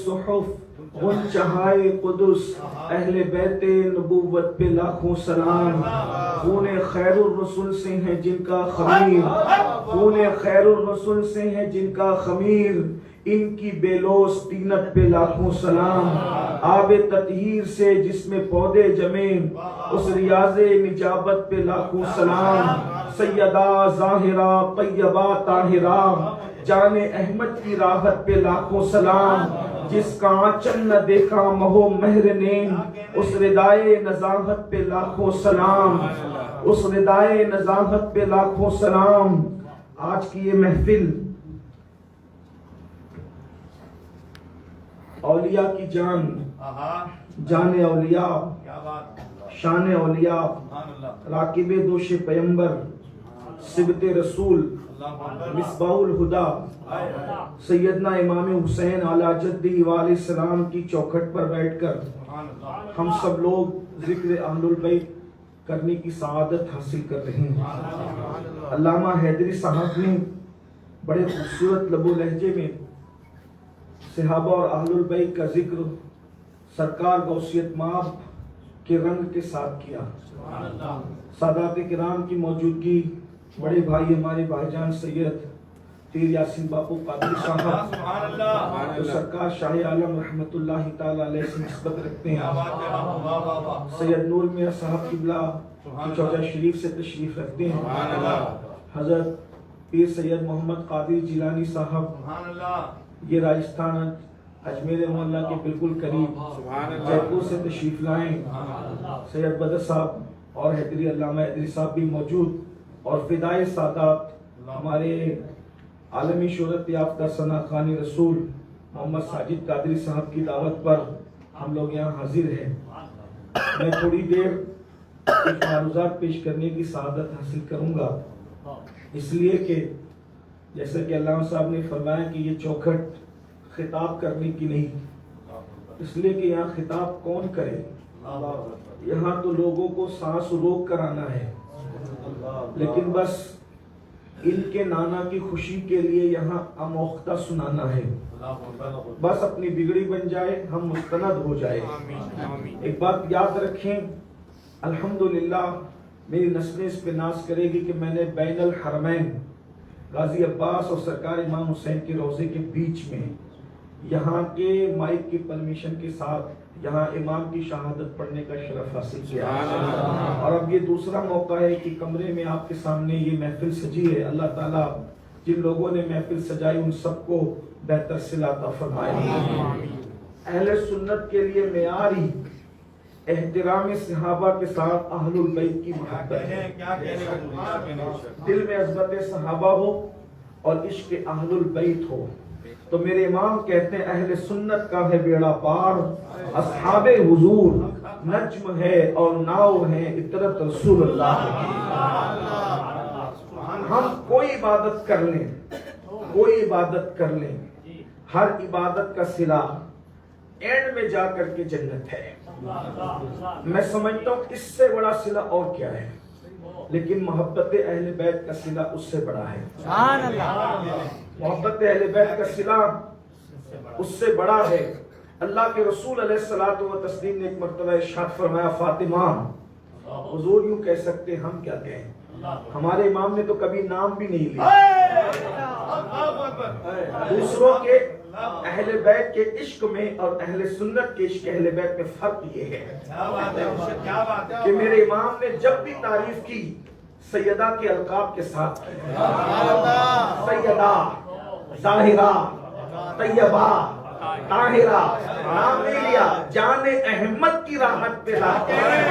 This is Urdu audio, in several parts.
صحف غنچہائے قدس اہل بیت نبوت پہ لاکھوں سلام. خون خیر الرسول سے ہیں جن کا خمیر، خون خیر الرسول سے ہیں جن کا خمیر، ان کی بے لوث طینت پہ لاکھوں سلام. آب تطہیر سے جس میں پودے جمے اس ریاض نجابت پہ لاکھوں سلام. سیدہ ظاہرہ طیبہ طاہرہ جان احمد کی راحت پہ لاکھوں سلام. جس کا آنچل نہ دیکھا مہو مہر نے اس ردائے نزاہت پہ لاکھوں سلام، اس ردائے نزاہت پہ لاکھوں سلام. آج کی یہ محفل اولیاء کی جان، جان اولیاء، شان اولیاء، راکب دوش پیمبر، صبت رسول، مصباح الہدا سیدنا امام حسین علی جدہ وعلیہ السلام کی چوکھٹ پر بیٹھ کر ہم سب لوگ ذکر اہل البیت کرنے کی سعادت حاصل کر رہے ہیں. علامہ حیدری صاحب نے بڑے خوبصورت لب و لہجے میں صحابہ اور اہل البیت کا ذکر سرکار غوثیت مآب کے رنگ کے ساتھ کیا. سادات کرام کی موجودگی، بڑے بھائی ہمارے بھائی جان سید پیر یاسین باپو قادری صاحب جو سرکار شاہ عالم رحمت اللہ تعالی علیہ سے نسبت رکھتے ہیں، سید نور میاں صاحب قبلہ کی چوجہ شریف سے تشریف رکھتے ہیں، حضرت پیر سید محمد قادری جیلانی صاحب یہ راجستھان اجمیر محلہ کے بالکل قریب جے پور سے تشریف لائیں، سید بدر صاحب اور حیدری علامہ حیدری صاحب بھی موجود، اور فدائے سادات ہمارے عالمی شہرت یافتہ ثنا خوانی رسول محمد ساجد قادری صاحب کی دعوت پر ہم لوگ یہاں حاضر ہیں. میں تھوڑی دیر کچھ معروضات پیش کرنے کی سعادت حاصل کروں گا، اس لیے کہ جیسا کہ علامہ صاحب نے فرمایا کہ یہ چوکھٹ خطاب کرنے کی نہیں، اس لیے کہ یہاں خطاب کون کرے، یہاں تو لوگوں کو سانس روک کر آنا ہے، لیکن بس ان کے نانا کی خوشی کے لیے یہاں آموختہ سنانا ہے، بس اپنی بگڑی بن جائے ہم مستند ہو جائے. ایک بات یاد رکھیں، الحمدللہ میری نسلیں اس پہ ناز کرے گی کہ میں نے بین الحرمین غازی عباس اور سرکار امام حسین کے روضے کے بیچ میں یہاں کے مائک کی پرمیشن کے ساتھ یہاں امام کی شہادت پڑھنے کا شرف حاصل کیا، اور اب یہ دوسرا موقع ہے کہ کمرے میں آپ کے سامنے یہ محفل سجی ہے. اللہ تعالیٰ جن لوگوں نے محفل سجائی ان سب کو بہتر صلہ عطا فرمائے. اہل سنت کے لیے معیاری احترام صحابہ کے ساتھ اہل البیت کی محبت ہے. دل میں عظمت صحابہ ہو اور عشق اہل البیت ہو تو میرے امام کہتے ہیں اہل سنت کا ہے بیڑا پار، اصحاب حضور نجم ہے اور ناؤ ہے عطرت رسول اللہ. ہم کوئی عبادت کر لیں، کوئی عبادت کر لیں، ہر عبادت کا صلہ اینڈ میں جا کر کے جنت ہے. میں سمجھتا ہوں اس سے بڑا صلہ اور کیا ہے، لیکن محبت اہل بیت کا صلہ اس سے بڑا ہے. محبت اہل بیت کا صلہ اس سے بڑا ہے. اللہ کے رسول علیہ الصلوۃ والتسلیم نے ایک مرتبہ ارشاد فرمایا، فاطمہ حضور یوں کہہ سکتے ہم کیا کہیں، ہمارے امام نے تو کبھی نام بھی نہیں لیا. دوسروں کے اہل بیت کے عشق میں اور اہل سنت کے عشق اہل بیت میں فرق یہ ہے کہ میرے امام نے جب بھی تعریف کی سیدہ کے القاب کے ساتھ کی. سیدہ، ظاہرہ، طیبہ، طاہرہ نام نہیں لیا، جان احمد کی راحت پہ لاتے ہیں.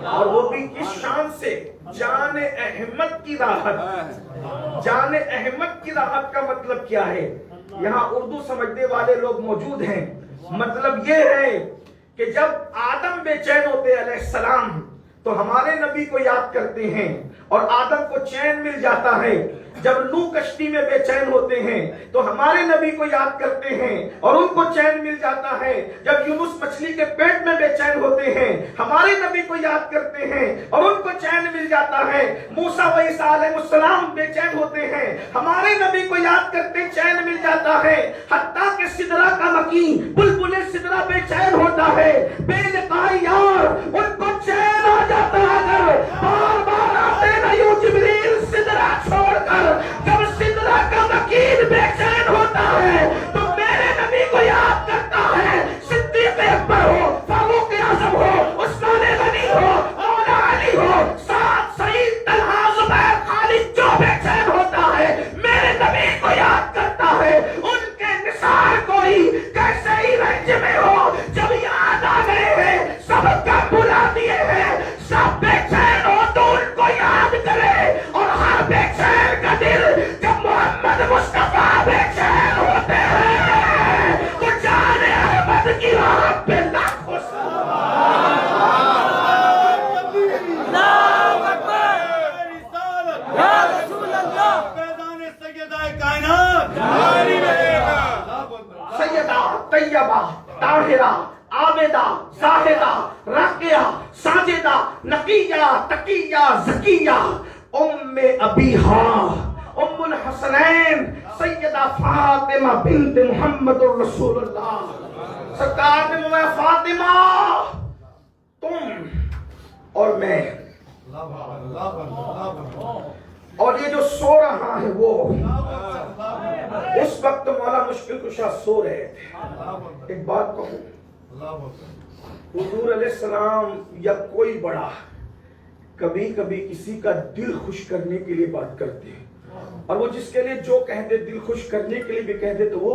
اور وہ بھی کس شان سے، جان احمد کی راحت. جان احمد کی راحت کا مطلب کیا ہے؟ یہاں اردو سمجھنے والے لوگ موجود ہیں. مطلب یہ ہے کہ جب آدم بے چین ہوتے علیہ السلام تو ہمارے نبی کو یاد کرتے ہیں اور آدم کو چین مل جاتا ہے. جب نوح کشتی میں بے چین ہوتے ہیں تو ہمارے نبی کو یاد کرتے ہیں اور ان کو چین مل جاتا ہے. جب یونس مچھلی کے پیٹ میں بے چین ہوتے ہیں ہمارے نبی کو یاد کرتے ہیں اور ان کو چین مل جاتا ہے. موسیٰ و عیسیٰ علیہ السلام بے چین ہوتے ہیں ہمارے نبی کو یاد کرتے چین مل جاتا ہے. حتیٰ کہ سدرہ کا مکین بلبل سدرہ بے چین ہوتا ہے. بے لقاء یار ان کو چین آ جاتا ہے. اگر بار بار آتے نہ یوں جبریل سدرہ چھوڑ کر جب سدرہ کا مکین بے چین ہوتا ہے تو میرے نبی کو یاد کرتا ہے. صدیق اکبر ہو، فاروق اعظم ہو، عثمان غنی ہو، مولا علی ہو، سعد سعید طلحہ زبیر خالد جو بے چین ہوتا ہے میرے نبی کو یاد کرتا ہے. ان کے نثار کوئی کیسے ہی رنج میں ہو جب یاد آ گئے ہیں سب کا بلا دیے ہیں سب بے چین ہو تو ان کو یاد کرے. اور ہر بے چین کا دل جب محمد مصطفیٰ بے چین ہوتے ہیں تو جان احمد کی راہ پہ لاکھوں سیدہ طیبہ طاہرہ عابدہ زاہدہ راقیہ ساجدہ نقیہ تقیہ زکیہ ام ابیہا ام الحسنین سیدہ فاطمہ بنت محمد الرسول اللہ. سرکار نے فرمایا فاطمہ تم اور میں اور یہ جو سو رہا ہے وہ اس وقت مولا مشکل کشا سو رہے تھے. ایک بات کہوں، حضور علیہ السلام یا کوئی بڑا کبھی کبھی کسی کا دل خوش کرنے کے لیے بات کرتے ہیں اور وہ جس کے لیے جو کہتے دل خوش کرنے کے لیے بھی کہتے تو وہ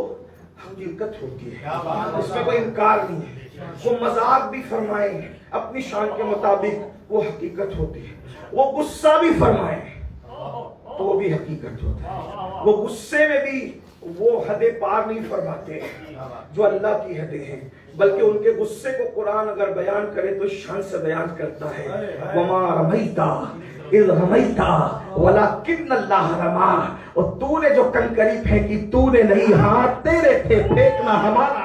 حقیقت ہوتی ہے. اس میں کوئی انکار نہیں ہے. وہ مذاق بھی فرمائے اپنی شان کے مطابق وہ حقیقت ہوتی ہے. وہ غصہ بھی فرمائے تو وہ بھی حقیقت ہوتا ہے. وہ غصے میں بھی وہ حد پار نہیں فرماتے جو اللہ کی حدیں ہیں، بلکہ ان کے غصے کو قرآن اگر بیان کرے تو شان سے بیان کرتا ہے. وَمَا رَمَيْتَ اِذْ رَمَيْتَ وَلَكِنَّ اللَّهَ رَمَا. اور تو نے جو کنکری پھینکی تو نے نہیں، ہاتھ تیرے تھے پھینکنا ہمارا.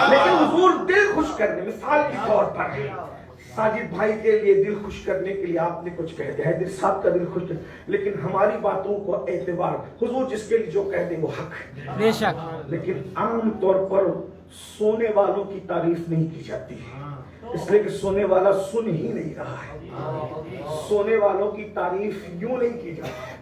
لیکن حضور دل خوش کرنے، مثال کے طور پر ساجد بھائی کے لیے دل خوش کرنے کے لیے آپ نے کچھ کہہ دیا ہے، دل صاحب کا دل خوش کرنے، لیکن ہماری باتوں کو اعتبار حضور جس کے لیے جو کہہ دیں وہ حق ہے بے شک. لیکن عام طور پر سونے والوں کی تعریف نہیں کی جاتی ہے، اس لیے کہ سونے والا سن ہی نہیں رہا ہے. سونے والوں کی تعریف یوں نہیں کی جاتی.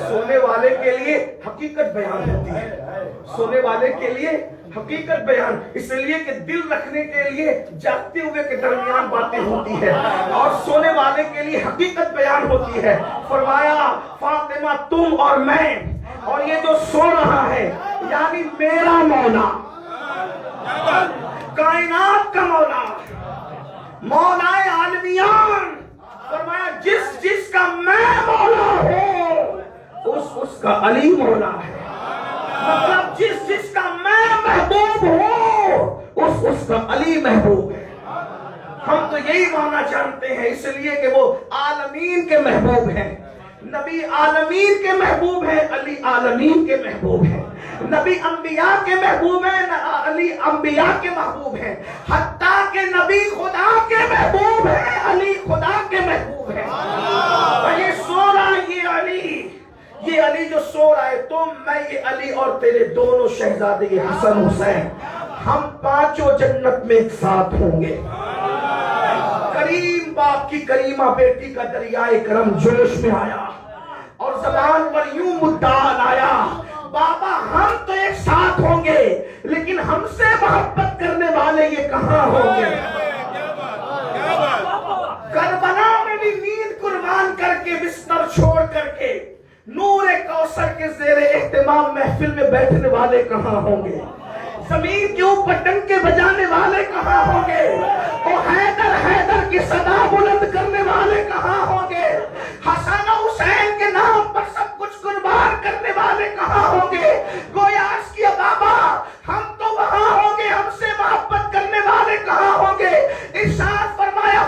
سونے والے کے لیے حقیقت بیان ہوتی ہے. سونے والے کے لیے حقیقت بیان، اس لیے کہ دل رکھنے کے لیے جاگتے ہوئے کے درمیان باتیں ہوتی ہے اور سونے والے کے لیے حقیقت بیان ہوتی ہے. فرمایا فاطمہ تم اور میں اور یہ جو سو رہا ہے یعنی میرا مولا، کائنات کا مولا، مولا عالمیان. فرمایا جس جس کا میں مولا ہوں اس کا علی مولا ہے. مطلب جس جس کا میں محبوب ہوں اس کا علی محبوب ہے. ہم تو یہی مانا جانتے ہیں اس لیے کہ وہ عالمین کے محبوب ہیں. نبی عالمین کے محبوب ہیں، علی عالمین کے محبوب ہیں. نبی انبیاء کے محبوب ہیں، علی انبیاء کے محبوب ہیں. حتیٰ کہ نبی خدا کے محبوب ہیں، علی خدا کے محبوب ہیں. یہ سو رہا یہ علی جو سو رہا ہے تم میں یہ علی اور تیرے دونوں شہزادے یہ حسن حسین ہم پانچوں جنت میں ایک ساتھ ہوں گے. کریم باپ کی کریمہ بیٹی کا دریائے کرم جوش میں آیا اور زبان پر یوں مدعا لایا، بابا ہم تو ایک ساتھ ہوں گے لیکن ہم سے محبت کرنے والے یہ کہاں ہوں گے. کربلا میں بھی نیند قربان کر کے بستر چھوڑ کر کے نور کوثر کے زیر اہتمام محفل میں بیٹھنے والے کہاں ہوں گے. زمین کے اوپر ڈنکے بجانے والے کہاں ہوں گے. اور حیدر حیدر کی صدا بلند کرنے والے کہاں ہوں گے. حسن و حسین کے نام پر سب کچھ قربان کرنے والے کہاں ہوں گے. گویا اس کی بابا ہم تو وہاں ہوں گے، ہم سے محبت کرنے والے کہاں ہوں گے. ارشاد فرمایا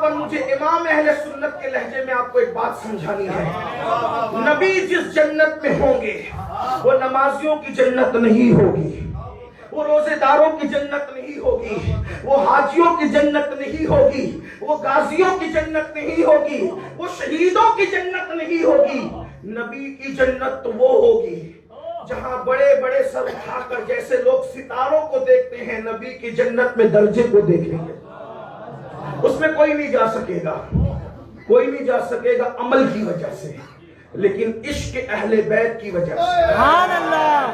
پر مجھے امام اہل سنت کے لہجے میں آپ کو ایک بات سمجھانی ہے. نبی جس جنت میں ہوں گے وہ نمازیوں کی جنت نہیں ہوگی، وہ روزے داروں کی جنت نہیں ہوگی، وہ حاجیوں کی جنت نہیں ہوگی، وہ غازیوں کی جنت نہیں ہوگی، وہ شہیدوں کی جنت نہیں ہوگی. نبی کی جنت تو وہ ہوگی جہاں بڑے بڑے سر اٹھا کر جیسے لوگ ستاروں کو دیکھتے ہیں، نبی کی جنت میں درجے کو دیکھیں گے. اس میں کوئی نہیں جا سکے گا، کوئی نہیں جا سکے گا عمل کی وجہ سے، لیکن عشق اہل بیت کی وجہ سے. سبحان اللہ.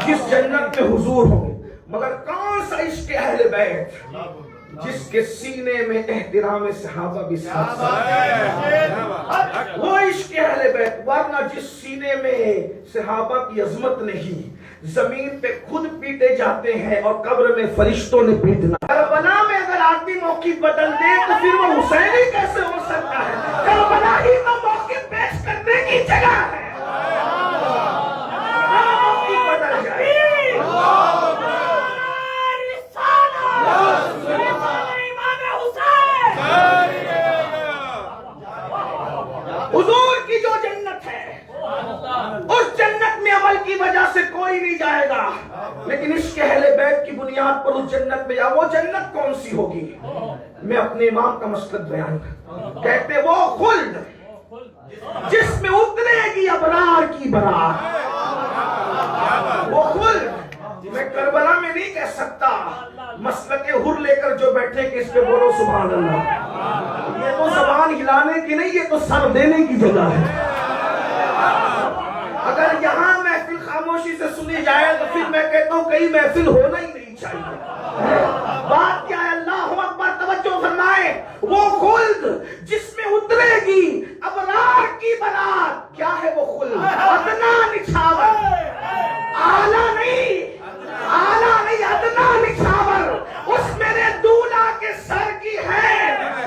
جس جنت میں حضور ہوں گے، مگر کون سا عشق اہل بیت؟ جس کے سینے میں احترام صحابہ بھی ساتھ وہ عشق اہل بیت. ورنہ جس سینے میں صحابہ کی عظمت نہیں، زمین پہ خود پیٹے جاتے ہیں اور قبر میں فرشتوں نے پیٹنا. کربلا میں اگر آدمی موقف بدل دے تو پھر وہ حسینی کیسے ہو سکتا ہے؟ کربلا ہی تو موقف پیش کرنے کی جگہ ہے. موقف بدل جائے. حضور کی جو جنت ہے اس جنت میں عمل کی وجہ سے کوئی نہیں جائے گا، لیکن عشق اہل بیت کی بنیاد پر اس جنت میں وہ جنت کون سی ہوگی؟ میں اپنے امام کا مسلک بیان کہتے وہ خلد جس میں اترے گی ابرار کی برات. وہ خلد میں کربلا میں نہیں کہہ سکتا. مسلک حر لے کر جو بیٹھے کہ اس پہ بولو سبحان اللہ. یہ تو زبان ہلانے کی نہیں، یہ تو سر دینے کی جگہ ہے. اگر یہاں محفل خاموشی سے سنی جائے تو پھر میں کہتا ہوں کئی محفل ہونا ہی نہیں چاہیے. بات کیا ہے؟ اللہ اکبر. توجہ فرمائے. وہ خلد جس میں اترے گی ابرار کی برات. کیا ہے وہ خلد؟ ادنا نچھاور، اعلیٰ نہیں، اعلیٰ نہیں، ادنا نچھاور. اس میرے دولہا کے سر کی ہے.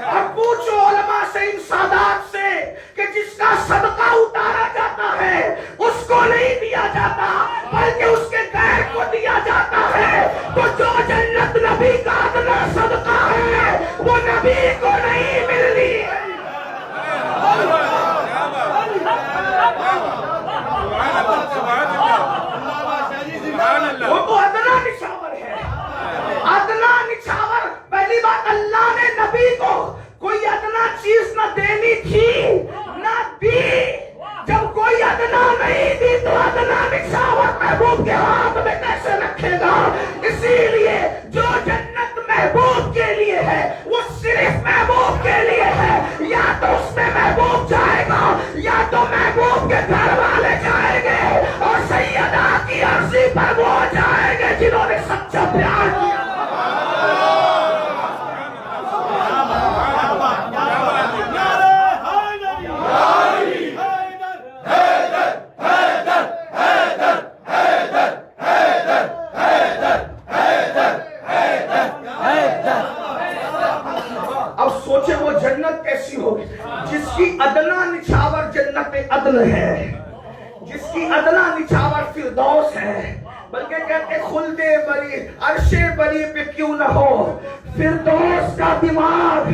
اور پوچھو علماء سے، ان سادات سے، کہ جس کا صدقہ اتارا جاتا ہے اس کو نہیں دیا جاتا بلکہ اس کے غیر کو دیا جاتا ہے. تو جو جنت نبی کا ادنا صدقہ ہے وہ نبی کو نہیں ملنی ہے. وہ تو ادنا نچھاور ہے. ادنا نچھاور. پہلی بات، اللہ نے نبی کو کوئی ادنا چیز نہ دینی تھی نہ دی. جب کوئی ادنا نہیں دی تو ادنا نچھاور محبوب کے ہاتھ میں کیسے رکھے گا؟ اسی لیے جو جنت محبوب کے لیے ہے وہ صرف محبوب کے لیے ہے. یا تو اس میں محبوب جائے گا یا تو محبوب کے گھر والے جائیں گے، اور سیدہ کی عرضی پر وہ جائیں گے جنہوں نے سچا پیار کیا. اب سوچے وہ جنت کیسی ہوگی جس کی ادنا نچھاور جنت عدن ہے، جس کی ادنا نچھاور فردوس ہے. بلکہ کہتے خلد بری عرش بری پہ کیوں نہ ہو فردوس کا دماغ.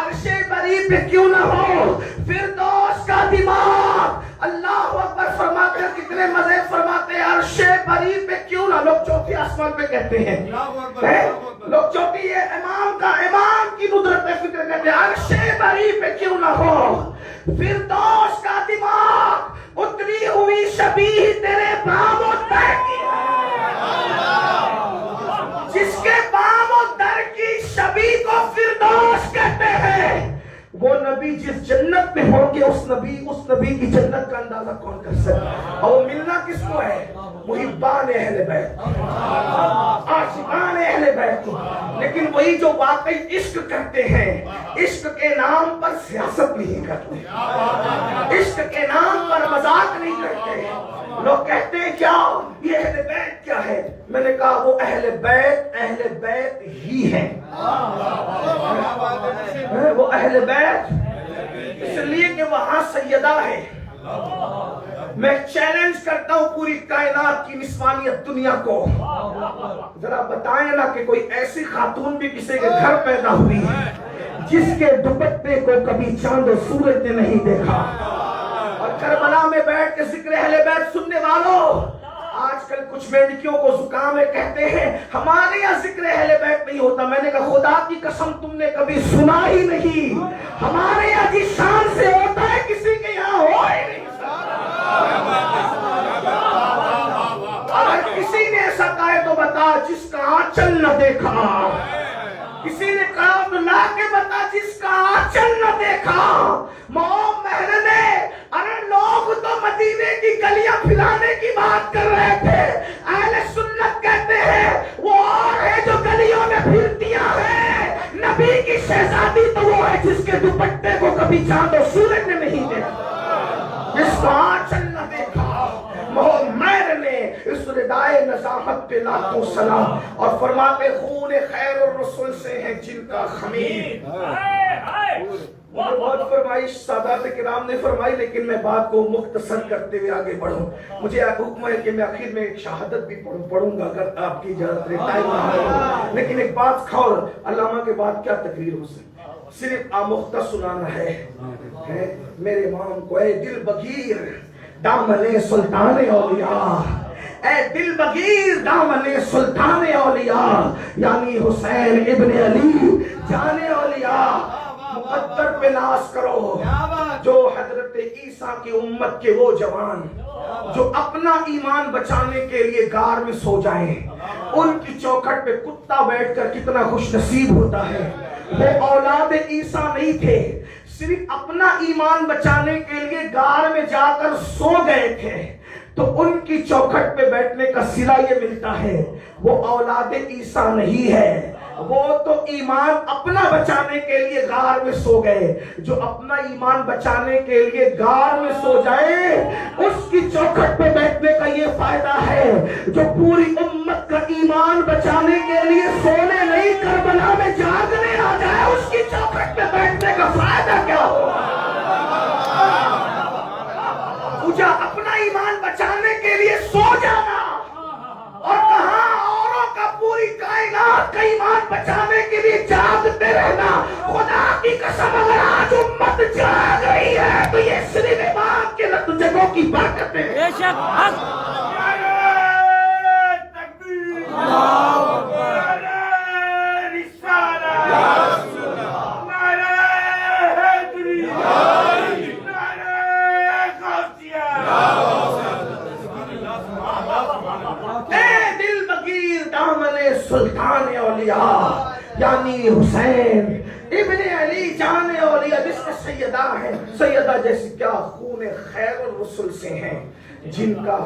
عرش بری پہ کیوں نہ ہو فردوس کا دماغ. اللہ اکبر. فرماتے ہیں کتنے مزے فرماتے ہیں عرش بری پہ کیوں نہ. لوگ چوتھی آسمان پہ کہتے ہیں، لوگ چوتھی ہے امام کا، امام کی ندرت پہ فکر کہتے ہیں. عرش بری پہ کیوں نہ ہو فردوس کا دماغ. اتری ہوئی شبیہ تیرے بام و در کی ہے. جس کے بام و در کی شبیہ کو فردوس کہتے ہیں. وہ نبی جس جنت میں ہوں گے اس نبی کی جنت کا اندازہ کون کر سکتا ہے؟ اور وہ ملنا کس کو ہے؟ محبان اہل بیت، عاشقان اہل بیت کو. لیکن وہی جو واقعی عشق کرتے ہیں، عشق کے نام پر سیاست نہیں کرتے، عشق کے نام پر مذاق نہیں کرتے. لوگ کہتے ہیں کیا یہ اہل بیت کیا ہے؟ میں نے کہا وہ اہل بیت ہی ہے. وہ اہل بیت اس لیے کہ وہاں سیدہ ہے. میں چیلنج کرتا ہوں پوری کائنات کی نسوانیت دنیا کو، ذرا بتائیں نا کہ کوئی ایسی خاتون بھی کسی کے گھر پیدا ہوئی ہے جس کے دوپٹے کو کبھی چاند و سورج نے نہیں دیکھا. اور کربلا میں بیٹھ کے ذکر اہل بیت سننے والوں، آج کل کچھ بیٹیوں کو زکام ہے، کہتے ہیں ہمارے یہاں ذکر اہل بیت نہیں ہوتا. میں نے کہا خدا کی قسم تم نے کبھی سنا ہی نہیں. ہمارے یہاں جس شان سے ہوتا ہے کسی کے یہاں ہو ہی نہیں. اگر کسی نے ایسا کہا تو بتا جس کا آنچل نہ دیکھا. کسی نے کہا تو لا کے بتا جس کا آنچل نہ دیکھا. محرمے، ارے لوگ تو مدینے کی گلیاں پھلانے کی بات کر رہے تھے. اہل سنت کہتے ہیں وہ اور ہے جو گلیوں میں پھرتیاں ہیں. نبی کی شہزادی تو وہ ہے جس کے دوپٹے کو کبھی چاند و سورج نے نہیں دیکھا، جس کا آنچل نہ دیکھا. محمد نے اس ردائے نزاہت پہ لاکھوں سلام، اور فرماتے خون خیر الرسول سے ہیں جن کا خمیر. بہت فرمائش سادات کرام نے فرمائی، لیکن میں بات کو مختصر کرتے ہوئے آگے بڑھوں. مجھے حکم ہے کہ میں آخر میں ایک شہادت بھی پڑھوں گا اگر آپ کی اجازت رہے، ٹائم نہ ہو. لیکن ایک بات کھاؤ، علامہ کے بعد کیا تقریر ہو سکتی، صرف آموختہ سنانا ہے میرے امام کو. اے دل بغیر دامن سلطان اولیاء، اے دل بغیر دامن سلطان اولیاء، یعنی حسین ابن علی جان اولیاء. مقدر پہ ناز کرو جو حضرت عیسیٰ کی امت کے وہ جوان جو اپنا ایمان بچانے کے لیے غار میں سو جائیں. ان کی چوکھٹ پہ کتا بیٹھ کر کتنا خوش نصیب ہوتا ہے. وہ اولاد عیسیٰ نہیں تھے، صرف اپنا ایمان بچانے کے لیے غار میں جا کر سو گئے تھے. تو ان کی چوکھٹ پہ بیٹھنے کا صلہ یہ ملتا ہے وہ اولاد عیسیٰ نہیں ہے. وہ تو ایمان اپنا بچانے کے لیے غار میں سو گئے. جو اپنا ایمان بچانے کے لیے غار میں سو جائے اس کی چوکھٹ پہ بیٹھنے کا یہ فائدہ ہے. جو پوری امت کا ایمان بچانے کے لیے سونے نہیں کربلا میں جاگنے آ جائے اس کی چوکھٹ پہ بیٹھنے کا فائدہ کیا ہوگا. پوجا اپنا ایمان بچانے کے لیے سو جانا، اور کہاں اوروں کا پوری کائنات کا ایمان بچانے کے لیے جاگتے رہنا. خدا کی قسم اگر آج امت جاگ رہی ہے تو یہ صرف امام کے لت جگہوں کی برکت ہے. بے شک سلطان اولیاء یعنی حسین ابن علی جان اولیاء جس کے سیدہ ہیں، سیدہ جیسے کیا خون خیر الرسول سے ہیں جن کا،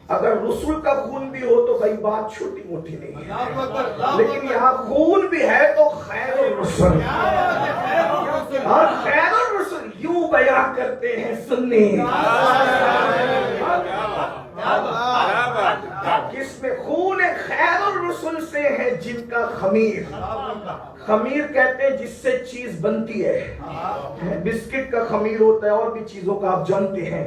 اگر رسول کا خون بھی ہو تو بھائی بات چھوٹی موٹی نہیں ہے، لیکن یہاں خون بھی ہے تو خیر الرسول. اور خیر الرسول یوں بیان کرتے ہیں سنی جس میں خون خیر الرسول سے ہے جن کا خمیر. خمیر کہتے ہیں جس سے چیز بنتی ہے. بسکٹ کا خمیر ہوتا ہے اور بھی چیزوں کا آپ جانتے ہیں.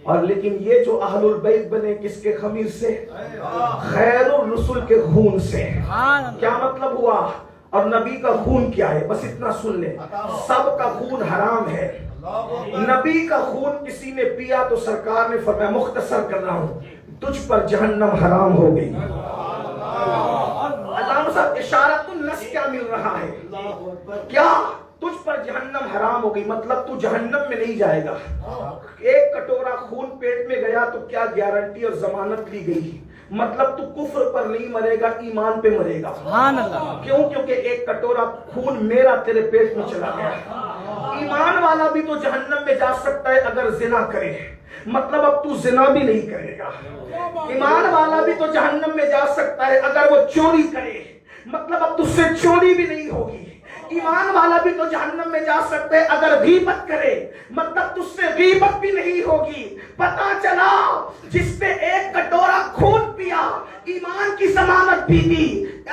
اور لیکن یہ جو اہل البیت بنے کس کے خمیر سے؟ خیر الرسول کے خون سے. کیا مطلب ہوا؟ اور نبی کا خون کیا ہے؟ بس اتنا سن لیں، سب کا خون حرام ہے. نبی کا خون کسی نے پیا تو سرکار نے فرمایا، مختصر کر رہا ہوں، تجھ پر جہنم حرام ہو گئی. علامہ صاحب اشارت النص کیا مل رہا ہے؟ کیا تجھ پر جہنم حرام ہو گئی، مطلب تو جہنم میں نہیں جائے گا. ایک کٹورا خون پیٹ میں گیا تو کیا گارنٹی اور ضمانت لی گئی؟ مطلب تو کفر پر نہیں مرے گا، ایمان پہ مرے گا. سبحان اللہ. کیوں؟ کیونکہ ایک کٹورا خون میرا تیرے پیٹ میں چلا گیا. ایمان والا بھی تو جہنم میں جا سکتا ہے اگر زنا کرے، مطلب اب تو زنا بھی نہیں کرے گا. ایمان والا بھی تو جہنم میں جا سکتا ہے اگر وہ چوری کرے، مطلب اب تجھ سے چوری بھی نہیں ہوگی. ایمان والا بھی تو جہنم میں جا سکتے اگر غیبت کرے، مطلب تجھ سے غیبت بھی نہیں ہوگی. پتا چلا جس نے ایک کٹورا خون پیا ایمان کی ضمانت بھی دی،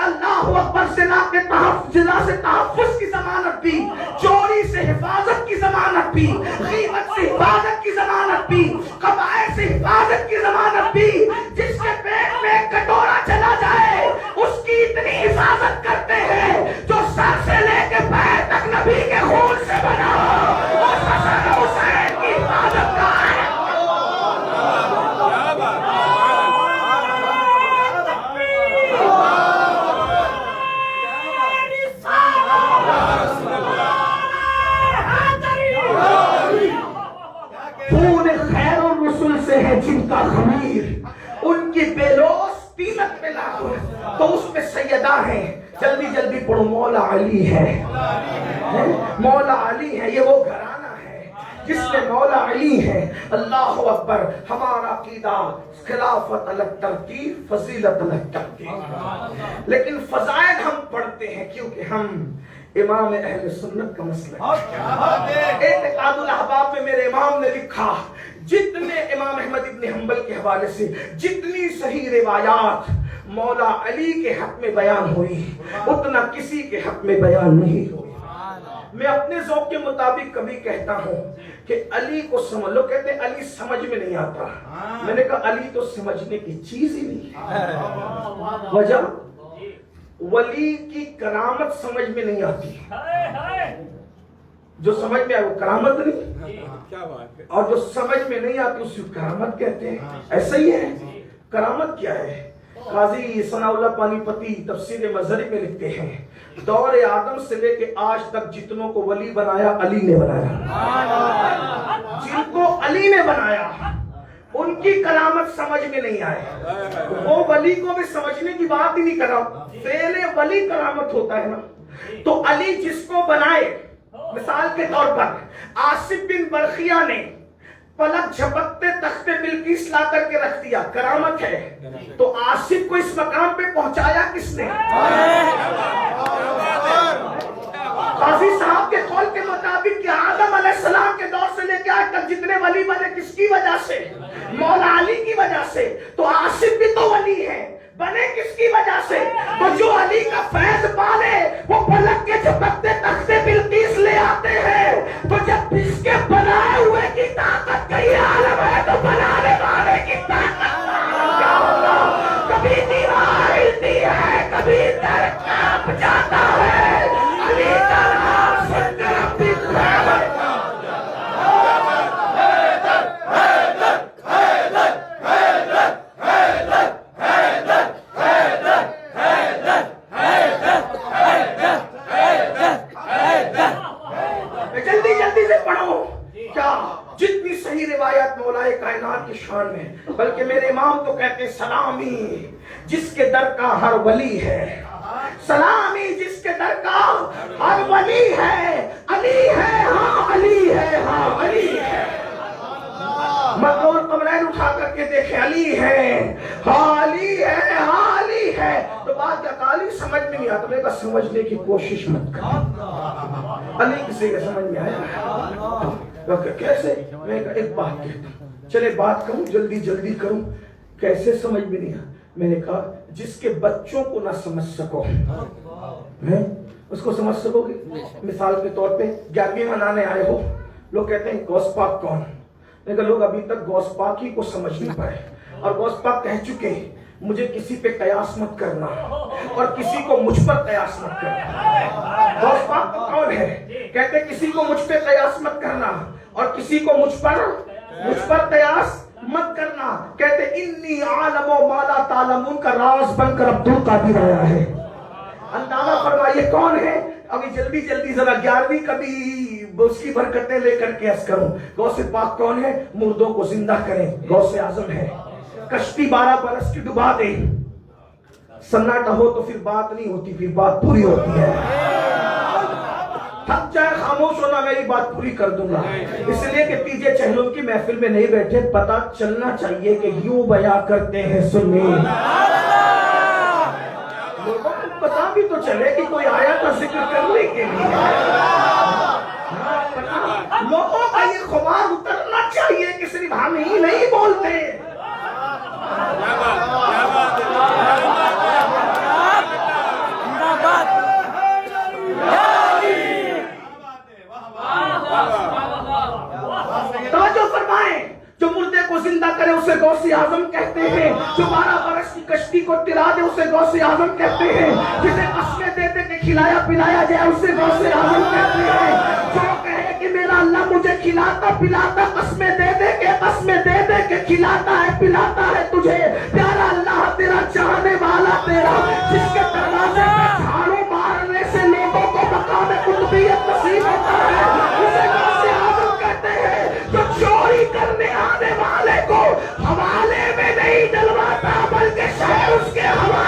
اللہ اکبر، زنا سے تحفظ کی ضمانت بھی، چوری سے حفاظت کی ضمانت بھی، غیبت سے حفاظت کی ضمانت بھی، قبائح سے حفاظت کی ضمانت بھی. جس کے پیٹ میں ایک کٹورا چلا جائے ملا تو اس میں سیدہ ہیں. جلدی جلدی پڑھو. مولا علی ہے, مولا علی ہے. یہ وہ گھرانہ ہے جس میں مولا علی ہے. اللہ اکبر. ہمارا عقیدہ خلافت الگ ترتیب, فضیلت الگ ترتیب, لیکن فضائل ہم پڑھتے ہیں کیونکہ ہم امام اہل سنت کا مسلک. اعتقاد الاحباب میں میرے امام نے لکھا جتنے امام احمد ابن حنبل کے حوالے سے جتنی صحیح روایات مولا علی کے حق میں بیان ہوئی اتنا کسی کے حق میں بیان نہیں ہوئی. میں اپنے ذوق کے مطابق کبھی کہتا ہوں کہ علی کو سمجھ لو. کہتے ہیں علی سمجھ میں نہیں آتا. میں نے کہا علی تو سمجھنے کی چیز ہی نہیں. وجہ ولی کی کرامت سمجھ میں نہیں آتی. جو سمجھ میں آئے وہ کرامت نہیں, اور جو سمجھ میں نہیں آتی اس کو کرامت کہتے ہیں. ایسا ہی ہے. کرامت کیا ہے؟ قاضی ثناء اللہ پانی پتی تفسیر مظہری میں لکھتے ہیں دور آدم سے لے کے آج تک جتنوں کو ولی بنایا علی نے بنایا. جن کو علی نے بنایا ان کی کرامت سمجھ میں نہیں آئے. وہ ولی کو بھی سمجھنے کی بات ہی نہیں کر رہا. فعل ولی کرامت ہوتا ہے نا. تو علی جس کو بنائے, مثال کے طور پر آصف بن برخیہ نے پلک جھپکتے تختے بلقیس لا کر کے رکھ دیا, کرامت ہے. تو آصف کو اس مقام پہ پہنچایا کس نے؟ قاضی صاحب کے قول کے مطابق کہ آدم علیہ السلام کے دور سے لے کے آج تک جتنے ولی بنے کس کی وجہ سے؟ مولا علی کی وجہ سے. تو آصف بھی تو ولی ہے, بنے کس کی وجہ سے؟ تو جو علی کا فیض پالے وہ پلک کے جھپکتے تختے بلقیس لے آتے ہیں. تو جب اس کے بنائے ہوئے کی طاقت کئی عالم ہے تو بنانے والے کی طاقت کیا ہوگا؟ کبھی دیوار ہلتی ہے, کبھی در کانپ جاتا ہے. علی کا نام سن کر اپنی قیامت کی شان میں. بلکہ میرے امام تو کہتے ہیں سلامی جس کے در کا ہر ولی ہے, سلامی جس کے در کا ہر ولی ہے. علی ہے, ہاں علی ہے, ہاں علی ہے. مقبول قمرین اٹھا کر کے دیکھیں, علی ہے, ہاں علی ہے, ہاں علی ہے. تو بات کیا علی سمجھ میں نہیں آتا. میں کہا سمجھنے کی کوشش مت کر. علی کسی کے سمجھ میں آیا کیسے؟ میں کہا ایک بات کہتا ہوں, چلے بات کروں, جلدی جلدی کروں. کیسے سمجھ میں نہیں آیا؟ میں نے کہا جس کے بچوں کو نہ سمجھ سکو اس کو سمجھ سکو گے. مثال کے طور پہ 11ویں منانے آئے ہو, لوگ کہتے ہیں غوث پاک کون؟ میں کہا لوگ ابھی تک غوث پاک ہی کو سمجھ نہیں پائے, اور غوث پاک کہہ چکے مجھے کسی پہ قیاس مت کرنا اور کسی کو مجھ پر قیاس مت کرنا. غوث پاک تو کون ہے؟ کہتے کسی کو مجھ پہ قیاس مت کرنا اور کسی کو مجھ پر قیاس مت کرنا. کہتے انی عالم و ما لا تعلمون کا راز بن کر عبدالقادر آیا ہے. اندازہ فرمائیے کون ہے؟ ابھی جلدی جلدی ذرا 11ویں کبھی اس کی برکتیں لے کر کے عرض کروں. غوث پاک کون ہے؟ مردوں کو زندہ کریں, غوث اعظم ہے. کشتی 12 برس کی ڈبا دے, سناٹا ہو تو پھر بات نہیں ہوتی, پھر بات پوری ہوتی ہے. تھک جائے خاموش ہونا, میری بات پوری کر دوں گا. اس لیے کہ تیجے چہلوں کی محفل میں نہیں بیٹھے, پتا چلنا چاہیے کہ یوں بیان کرتے ہیں سنی. لوگوں کو پتا بھی تو چلے کہ کوئی آیا تھا ذکر کرنے کے لیے. لوگوں کا یہ خمار اترنا چاہیے کہ صرف ہم ہی نہیں بولتے. توجہ فرمائیں, جو مردے کو زندہ کرے اسے غوث اعظم کہتے ہیں. جو 12 برس کی کشتی کو تلا دے اسے غوث اعظم کہتے ہیں. جسے قسمیں دے دے کے کھلایا پلایا جائے اسے غوث اعظم کہتے ہیں. جو کہے کہ میرا اللہ مجھے کھلاتا پلاتا, قسمیں دے دے کے کھلاتا ہے پلاتا ہے تجھے, پیارا اللہ تیرا, چاہنے والا تیرا, جس کے دروازے پہ جھاڑو مارنے سے لوگوں کو مقام قطبیت نصیب ہوتا ہے, اسے غوث اعظم کہتے ہیں. جو چوری کرنے آنے والے کو حوالے میں نہیں ڈلواتا بلکہ شہر اس کے حوالے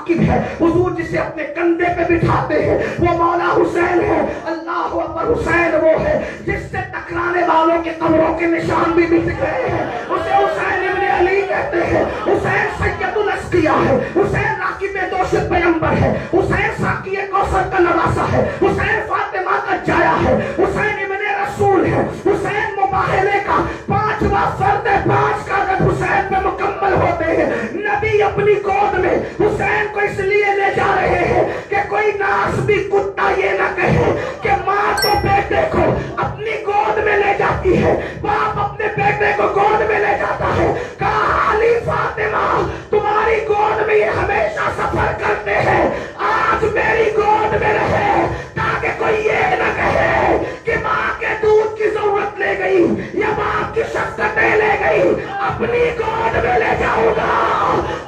راکب ہے, حضور جسے اپنے کندھے پہ بٹھاتے ہیں وہ مولا حسین ہے. اللہ اکبر. حسین وہ ہے جس سے ٹکرانے والوں کے قبروں کے نشان بھی مٹ گئے ہیں. اسے حسین ابن علی کہتے ہیں. حسین سید الاسقیاء ہے. حسین راکب دوش پیغمبر ہے. حسین ساقی کوثر کا نواسا ہے. حسین فاطمہ کا جایا ہے. حسین ابن رسول ہے. حسین مباہلے کا 5واں فرد ہے. 5 کاغذ حسین پہ مکمل ہوتے ہیں. نبی اپنی گود میں حسین کو اس لیے لے جا رہے ہیں کہ کوئی ناس بھی کتا یہ نہ کہے کہ ماں تو بیٹے کو اپنی گود میں لے جاتی ہے, باپ اپنے بیٹے کو گود میں لے جاتا ہے. کہا علی فاطمہ تمہاری گود میں یہ ہمیشہ سفر کرتے ہیں, آج میری گود میں رہے تاکہ کوئی یہ نہ کہے کہ ماں کے دودھ کی ضرورت لے گئی یا باپ کی شفقتیں لے گئی. اپنی گود میں لے جاؤں گا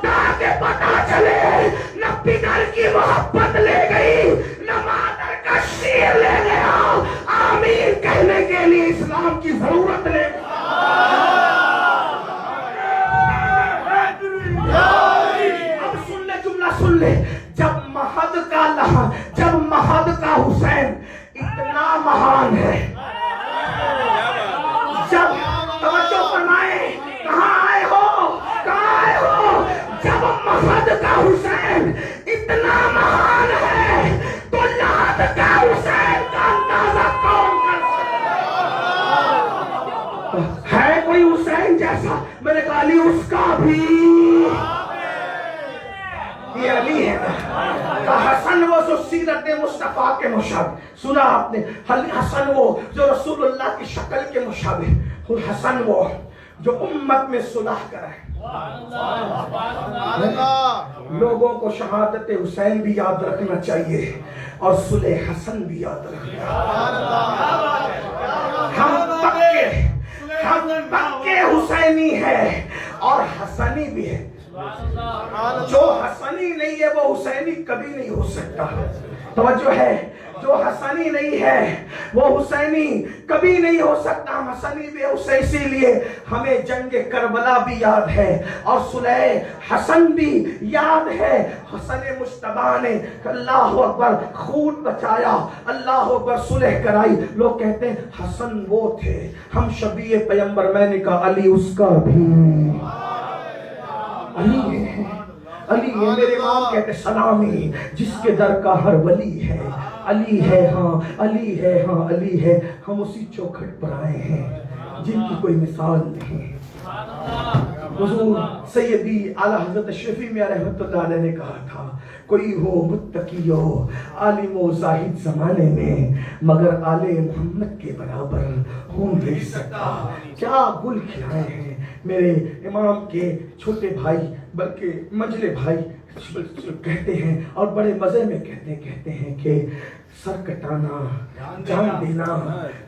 تاکہ پتا چلے نہ پدر کی محبت لے گئی نہ مادر کا شیر لے گیا. آمین کہنے کے لیے اسلام کی ضرورت لے گئی. اب سن لے جملہ سن لے. جب مہد کا حسین اتنا مہان ہے, جب توجہ فرمائیں کہاں آئے ہو, جب مہد کا حسین اتنا مہان ہے تو لحد کا حسین کا اندازہ کون کر سکتا ہے؟ کوئی حسین جیسا؟ میں نے کہا علی اس کا بھی, یہ علی ہے نا. حسن وہ جو سیرت مصطفیٰ کے مشابہ, سنا آپ نے, حسن وہ جو رسول اللہ کی شکل کے مشابہ, حسن وہ جو امت میں صلح کرے. لوگوں کو شہادت حسین بھی یاد رکھنا چاہیے اور صلح حسن بھی یاد رکھنا. ہم پکے حسینی ہیں اور حسنی بھی ہے. جو حسنی نہیں ہے وہ حسینی کبھی نہیں ہو سکتا. توجہ ہے, جو حسنی نہیں ہے وہ حسینی کبھی نہیں ہو سکتا. ہم حسنی بھی ہے اسے, اسی لیے ہمیں جنگ کربلا بھی یاد ہے اور صلح حسن بھی یاد ہے. حسن مجتبیٰ نے اللہ اکبر خون بچایا, اللہ اکبر صلح کرائی. لوگ کہتے ہیں حسن وہ تھے, ہم شبیہ پیغمبر. میں نے کہا علی اس کا بھی, علی ہے, علی ہے. میرے امام کہتے سلامی جس کے در کا ہر ولی ہے. علی ہے ہاں, علی ہے ہاں, علی ہے. ہم اسی چوکھٹ پر آئے ہیں جن کی کوئی مثال نہیں. حضور سیدی اعلیٰ حضرت شفیع میاں رحمت اللہ علیہ نے کہا تھا کوئی ہو متقی ہو عالم و زاہد زمانے میں مگر آل محمد کے برابر ہو نہیں سکتا. کیا گل کھلائے ہیں میرے امام کے چھوٹے بھائی, بلکہ منجلے بھائی کہتے ہیں اور بڑے مزے میں کہتے ہیں کہ سر کٹانا جان دینا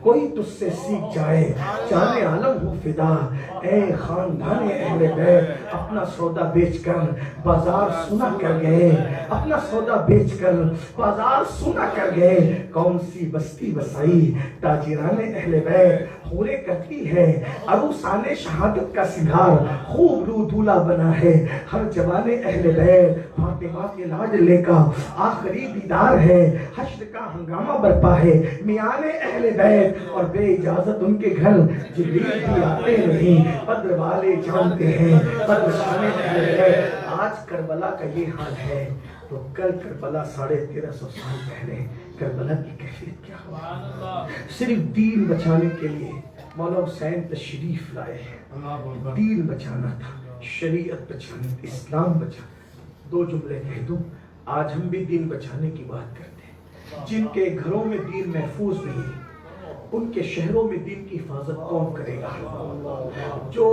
کوئی تجھ سے سیکھ جائے, جان عالم ہو فدا اے خاندان اہل بیت. اپنا سودا بیچ کر بازار سونا کر گئے, اپنا سودا بیچ کر بازار سونا کر گئے. کون سی بستی بسائی تاجران اہل بیت, حوریں کرتی ہے عروسان شہادت کا سنگار, خوب رو دولہا بنا ہے ہر جوان اہل بیت. فاطمہ کے لاڈ لے کا آخری دیدار ہے, حشر کا ہنگامہ برپا ہے میان اہل بیت, اور بے اجازت ان کے گھر جبریل بھی آتے نہیں. قدر والے جانتے ہیں قدر شان اہل بیت. آج کربلا کا یہ حال ہے تو کل کربلا 1350 سال پہلے کربلا کی کیفیت کیا ہوا. صرف دین بچانے کے لیے مولا حسین تشریف لائے ہیں. دین بچانا تھا, شریعت بچانی, اسلام بچانا. 2 جملے کہہ دوں, آج ہم بھی دین بچانے کی بات کرتے ہیں. جن کے گھروں میں دین محفوظ نہیں ان کے شہروں میں دین کی حفاظت کون کرے گا؟ جو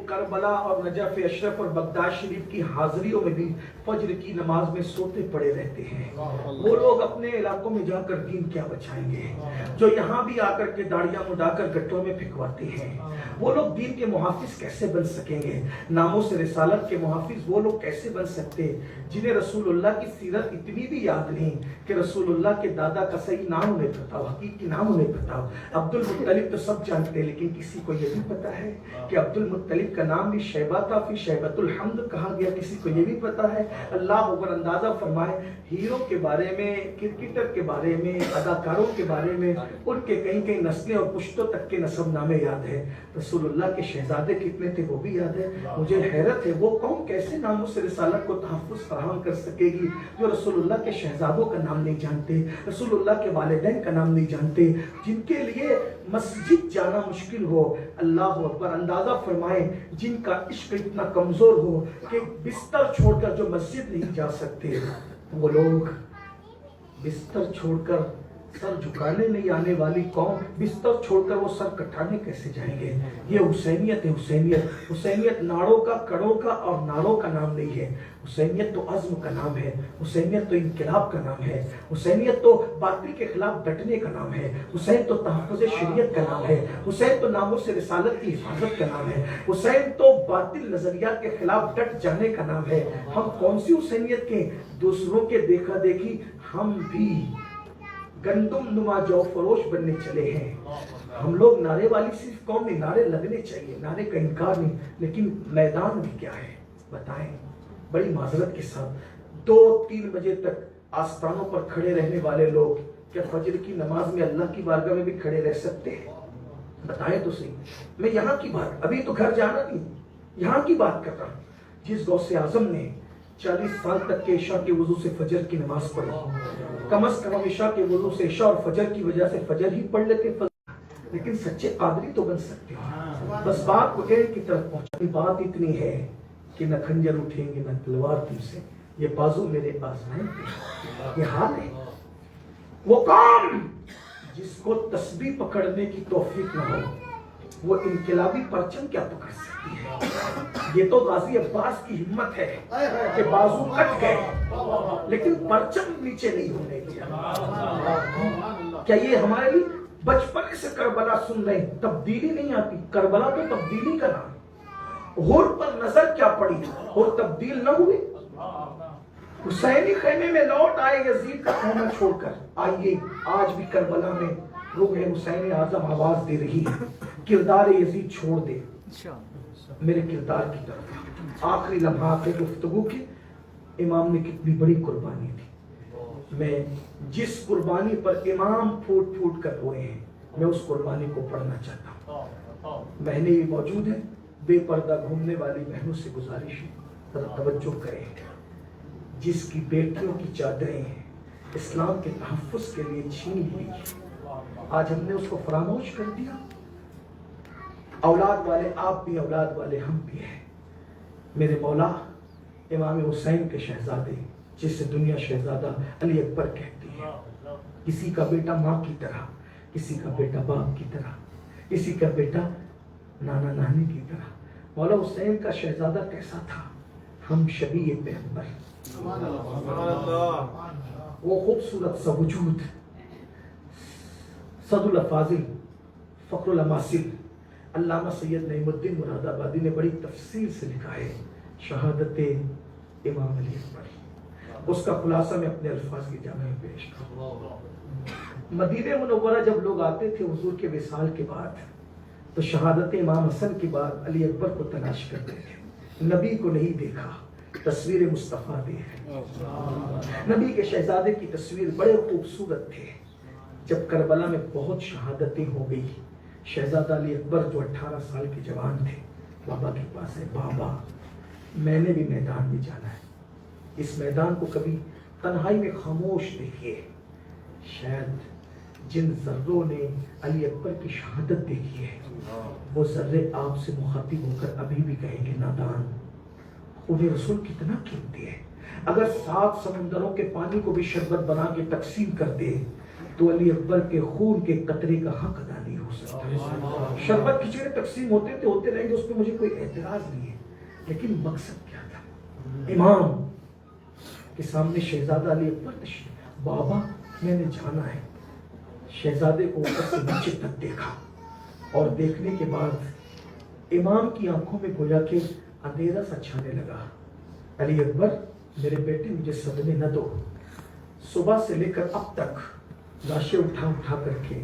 کربلا اور نجف اشرف اور بغداد شریف کی حاضریوں میں بھی فجر کی نماز میں سوتے پڑے رہتے ہیں, وہ لوگ اپنے علاقوں میں جا کر دین کیا بچائیں گے؟ جو یہاں بھی آ کر کے داڑیاں مڈا کر گٹوں میں پھینکواتے ہیں وہ لوگ دین کے محافظ کیسے بن سکیں گے؟ ناموس رسالت کے محافظ وہ لوگ کیسے بن سکتے جنہیں رسول اللہ کی سیرت اتنی بھی یاد نہیں کہ رسول اللہ کے دادا کا صحیح نام انہیں پتا ہو, حقیقی نام انہیں پتا ہو. عبد المطلب تو سب جانتے ہیں، لیکن کسی کو یہ بھی پتا ہے کہ عبد المطلب کا نام بھی شیبہ تھا، پھر شیبۃ الحمد کہا گیا؟ کسی کو یہ بھی پتا ہے؟ اللہ اکبر، اندازہ فرمائے ہیرو کے بارے میں، کرکٹر کے بارے میں، اداکاروں کے بارے میں، ان کے کئی کئی نسلیں اور پشتوں تک کے نسب نامے یاد ہے۔ رسول اللہ کے شہزادے کتنے تھے وہ بھی یاد ہے۔ مجھے حیرت ہے وہ قوم کیسے ناموں سے رسالت کو تحفظ فراہم کر سکے گی جو رسول اللہ کے شہزادوں کا نام نہیں جانتے، رسول اللہ کے والدین کا نام نہیں جانتے، جن کے لیے مسجد جانا مشکل ہو۔ اللہ اکبر، اندازہ فرمائیں جن کا عشق اتنا کمزور ہو کہ بستر چھوڑ کر جو مسجد نہیں جا سکتے، وہ لوگ بستر چھوڑ کر سر جھکانے نہیں آنے والی قوم بستر چھوڑ کر وہ سر کٹانے کیسے جائیں گے؟ یہ حسینیت ہے۔ حسینیت، حسینیت ناڑوں کا، کڑوں کا اور ناروں کا نام نہیں ہے۔ حسینیت تو عزم کا نام ہے، حسینیت تو انقلاب کا نام ہے، حسینیت تو باطل کے خلاف ڈٹنے کا نام ہے، حسین تو تحفظ شریعت کا نام ہے، حسین تو ناموں سے رسالت کی حفاظت کا نام ہے، حسین تو باطل نظریات کے خلاف ڈٹ جانے کا نام ہے۔ ہم کون سی حسینیت کے؟ دوسروں کے دیکھا دیکھی ہم بھی گندم نما جو فروش بننے چلے ہیں۔ ہم لوگ نعرے والی صرف قوم نہیں، نعرے لگنے چاہیے، نعرے کا انکار نہیں، لیکن میدان بھی کیا ہے بتائیں؟ بڑی معذرت کے ساتھ 2-3 بجے تک آستانوں پر کھڑے رہنے والے لوگ کیا فجر کی نماز میں اللہ کی بارگاہ میں بھی کھڑے رہ سکتے ہیں؟ بتائیں تو صحیح۔ میں یہاں کی بات، ابھی تو گھر جانا نہیں، یہاں کی بات کر رہا ہوں۔ جس غوث اعظم نے 40 سال تک کے عشاء کے وضو سے فجر کی نماز پڑھی، کم از کم عشاء کے وضو سے عشاء اور فجر کی وجہ سے فجر ہی پڑھ لیتے، لیکن سچے قادری تو بن سکتے ہیں۔ بس بات کو اینڈ کی طرف پہنچانی، بات اتنی ہے کہ نہ خنجر اٹھیں گے نہ تلوار تم سے، یہ بازو میرے آزمائیں گے، یہ حال ہے۔ وہ قوم جس کو تسبیح پکڑنے کی توفیق نہ ہو، وہ انقلابی پرچم کیا پکڑ سکتی ہے؟ یہ تو غازی عباس کی ہمت ہے کہ بازو کٹ گئے لیکن پرچم نیچے نہیں ہونے دیا۔ کیا یہ ہمارے لیے بچپن سے کربلا سن رہے ہیں، تبدیلی نہیں آتی؟ کربلا تو تبدیلی کا نام۔ ہور پر نظر کیا پڑی اور تبدیل نہ ہوئے؟ حسینی خیمے میں لوٹ آئے یزید کا خیمہ چھوڑ کر۔ آئیے آج بھی کربلا میں روح حسین اعظم آواز دے رہی ہے، کردار یزید چھوڑ دے، میرے کردار کی طرف۔ آخری لمحات گفتگو کے امام نے کتنی بڑی قربانی دی۔ میں جس قربانی پر امام پھوٹ پھوٹ کر روئے ہیں، میں اس قربانی کو پڑھنا چاہتا ہوں۔ بہنیں بھی موجود ہیں، بے پردہ گھومنے والی بہنوں سے گزارش ہے ذرا توجہ کریں۔ جس کی بیٹیوں کی چادریں اسلام کے تحفظ کے لیے چھین لی، آج ہم نے اس کو فراموش کر دیا۔ اولاد والے آپ بھی، اولاد والے ہم بھی ہیں۔ میرے مولا امام حسین کے شہزادے، جس سے دنیا شہزادہ علی اکبر کہتی ہے، کسی کا بیٹا ماں کی طرح، کسی کا بیٹا باپ کی طرح، کسی کا بیٹا نانا نانی کی طرح۔ مولا حسین کا شہزادہ کیسا تھا؟ ہم شبیہ پیغمبر، وہ خوبصورت سا وجود، صد الافاضل، فخر الاماثل۔ علامہ سید نعیم الدین مراد آبادی نے بڑی تفصیل سے لکھا ہے شہادت امام علی اکبر، اس کا خلاصہ میں اپنے الفاظ کی جامع میں پیش کروں۔ مدینہ منورہ جب لوگ آتے تھے حضور کے وصال کے بعد، تو شہادت امام حسن کے بعد علی اکبر کو تلاش کرتے تھے۔ نبی کو نہیں دیکھا، تصویر مصطفیٰ دیکھ۔ نبی کے شہزادے کی تصویر بڑے خوبصورت تھے۔ جب کربلا میں بہت شہادتیں ہو گئی، شہزادہ علی اکبر جو 18 سال کے جوان تھے، بابا کے پاس ہے، بابا میں نے بھی میدان میں جانا ہے، اس میدان کو کبھی تنہائی میں خاموش دیکھیے۔ شاید جن ذروں نے علی اکبر کی شہادت دیکھی ہے، وہ ذرے آپ سے مخاطب ہو کر ابھی بھی کہیں گے نادان، خود رسول کتنا قیمتی ہے۔ اگر 7 سمندروں کے پانی کو بھی شربت بنا کے تقسیم کر دے تو علی اکبر کے خون کے قطرے کا حق ادا نہیں ہو سکتا۔ شربت کھچڑے تقسیم ہوتے رہیں گے، اس پہ مجھے کوئی اعتراض نہیں ہے، لیکن مقصد کیا تھا؟ امام کے سامنے شہزادہ علی اکبر تشریف، بابا میں نے جانا ہے۔ شہزادے کو اوپر سے نیچے تک دیکھا، اور دیکھنے کے بعد امام کی آنکھوں میں گویا کہ اندھیرا سا چھانے لگا۔ علی اکبر میرے بیٹے مجھے صدمے نہ دو، صبح سے لے کر اب تک لاشیں اٹھا کر کے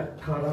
18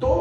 2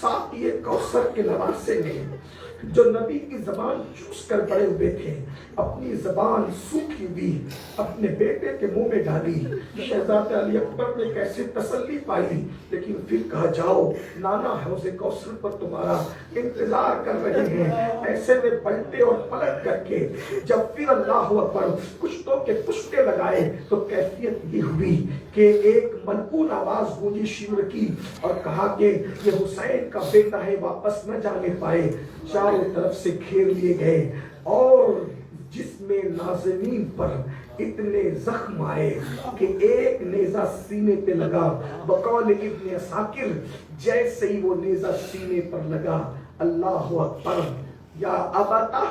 ساتھ یہ کوثر کے نواسے نے جو نبی کی زبان چوس کر پڑے ہوئے تھے اپنی زبان سوکھی ہوئی اپنے بیٹے کے منہ میں ڈالی. شہزادہ علی اکبر نے کیسے تسلی پائی لیکن پھر کہا جاؤ نانا حوض کوثر پر تمہارا انتظار کر رہے ہیں. ایسے میں پلٹے اور پلٹ کر کے جب پھر اللہ اکبر کشتوں کے پشتے لگائے تو کیفیت یہ ہوئی کہ ایک ملعون آواز گونجی شیور کی اور کہا کہ یہ حسین کا بیٹا ہے واپس نہ جانے پائے. چاروں طرف سے گھیر لیے گئے اور جس میں ناظرین پر اتنے زخم آئے کہ ایک نیزہ سینے پہ لگا. بقول ابن عساکر جیسے ہی وہ نیزہ سینے پر لگا اللہ اکبر یا ابتا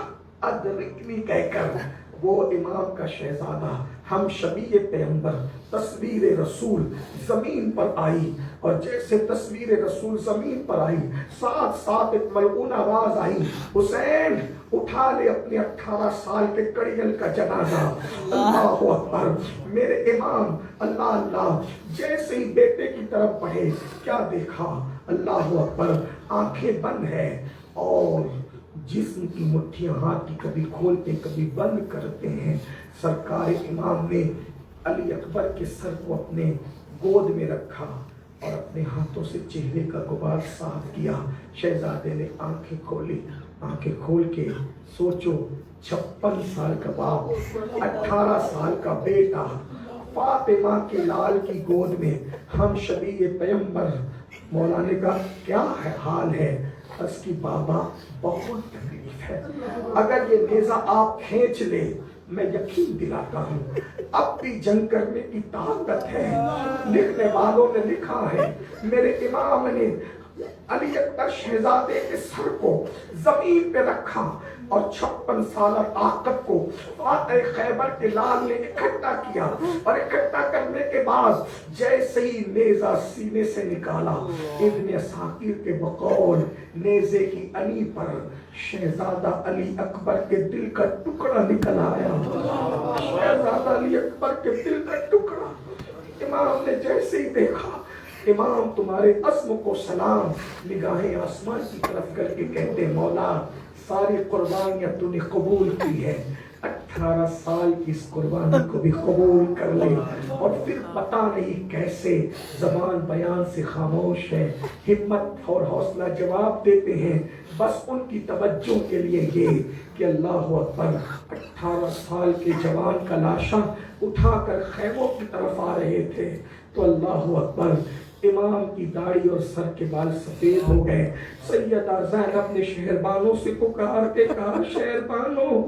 ادرکنی کہہ کر وہ امام کا شہزادہ ہم شبیہ پیغمبر تصویر رسول زمین پر آئی اور جیسے تصویر رسول زمین پر آئی ساتھ ساتھ ایک ملعون آواز آئی حسین اٹھا لے اپنے 18 سال کے کڑیل کا جنازہ. اللہ اکبر میرے امام اللہ اللہ جیسے ہی بیٹے کی طرف بڑھے کیا دیکھا اللہ اکبر آنکھیں بند ہے اور جسم کی مٹھیاں ہاتھ کی کبھی کھولتے کبھی بند کرتے ہیں. سرکار امام نے علی اکبر کے سر کو اپنے گود میں رکھا اور اپنے ہاتھوں سے چہرے کا غبار صاف کیا. شہزادے نے آنکھیں کھولی. آنکھیں کھول کے سوچو 56 سال کا باپ 18 سال کا بیٹا فاطمہ کے لال کی گود میں ہم شبیہ پیغمبر. مولانا کا کیا حال ہے؟ اس کی بابا بہت تکلیف ہے. اگر یہ نیزہ آپ کھینچ لے میں یقین دلاتا ہوں اب بھی جنگ کرنے کی طاقت ہے. لکھنے والوں نے لکھا ہے میرے امام نے علی اکبر شہزادے کے سر کو زمین پہ رکھا اور 56 سالہ طاقت کو فاتح خیبر کے لال نے اکٹھا کیا اور اکٹھا کرنے کے بعد جیسے ہی نیزہ سینے سے نکالا ابن عساکر کے بقول نیزے کی علی پر شہزادہ علی اکبر کے دل کا ٹکڑا نکل آیا. شہزادہ علی اکبر کے دل کا ٹکڑا. امام نے جیسے ہی دیکھا امام تمہارے عزم کو سلام. نگاہیں آسمان کی طرف کر کے کہتے مولا ساری قربانیاں تو نے قبول کی ہے 18 سال کی اس قربانی کو بھی قبول کر لے. اور پھر پتہ نہیں کیسے زبان بیان سے خاموش ہے ہمت اور حوصلہ جواب دیتے ہیں بس ان کی توجہ کے لیے یہ کہ اللہ اکبر 18 سال کے جوان کا لاشا اٹھا کر خیموں کی طرف آ رہے تھے تو اللہ اکبر امام کی داڑھی اور سر کے بال سفید ہو گئے. سیدہ زینب نے شہربانوں سے پکار کے کہا شہربانوں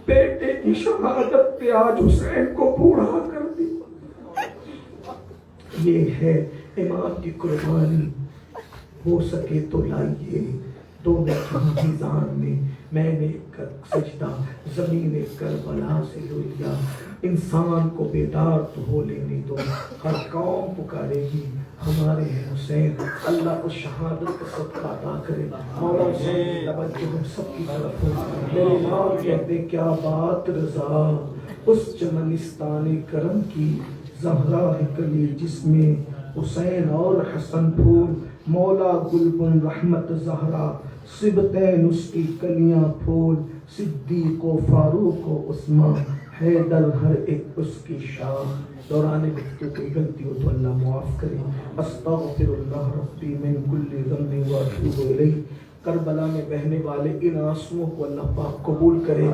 بیٹے کی شہادت پہ آج حسین کو بوڑھا کر دی. یہ ہے امام کی قربانی. ہو سکے تو لائیے دونوں کی میزان میں نے سجدہ زمین کربلا سے لو لیا. انسان کو بیدار تو ہو لینے دو. ہر قوم پکارے گی ہمارے حسین. اللہ کو شہادت کا صدقہ عطا کرے. مولا حسین توجہ ہم سب کی طرف ہو. میرے امام کہتے کیا بات رضا اس چمنستان کرم کی زہرا ہے کلی جس میں حسین اور حسن پھول. مولا گلبن رحمت زہرا صبتین اس کی کلیاں پھول. صدیق و فاروق و عثمان حیدر ہر ایک اس کی شان. دوران گفتگو کوئی غلطی ہو تو اللہ معاف کرے. استغفر اللہ ربی من کل ذنب واتوب الیہ. کربلا میں بہنے والے ان آنسوؤں کو اللہ پاک قبول کرے.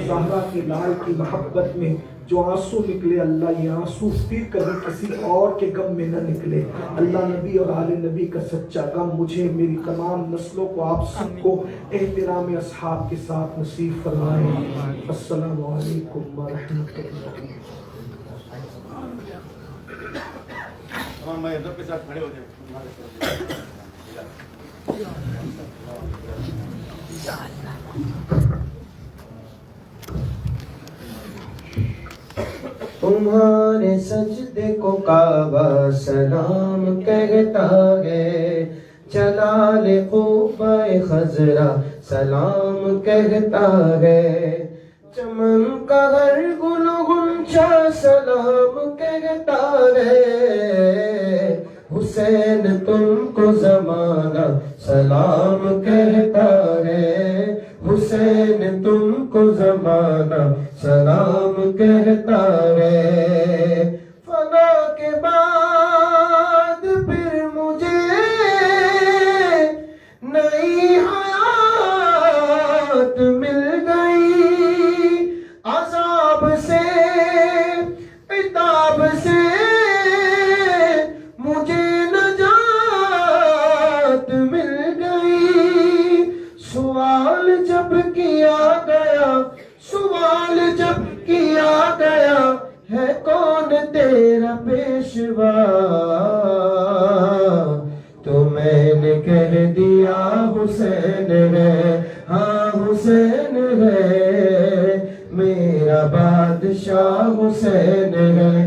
زہرا کی لال کی محبت میں جو آنسو نکلے اللہ یہ آنسو پھر کبھی کسی اور کے غم میں نہ نکلے. اللہ نبی اور آل نبی کا سچا غم مجھے میری تمام نسلوں کو آپ سب کو احترام اصحاب کے ساتھ نصیب فرمائے. السلام علیکم ورحمۃ اللہ. کے ساتھ کھڑے ہو جائیں. تمہارے سجدے کو کعبہ سلام کہتا ہے. جلال قبہ خضرا سلام کہتا ہے. چمن کا ہر گل و غنچہ سلام کہتا ہے. حسین تم کو زمانہ سلام کہتا ہے، حسین تم کو زمانہ سلام کہتا ہے۔ فنا کے بعد پھر مجھے نئی حیات مل گئی، عذاب سے عتاب سے مجھے نجات مل گئی۔ سوال جب کیا گیا، سوال جب کیا گیا، ہے کون تیرا پیشوا، تو میں نے کہہ دیا حسین ہے، ہاں حسین ہے، میرا بادشاہ حسین ہے۔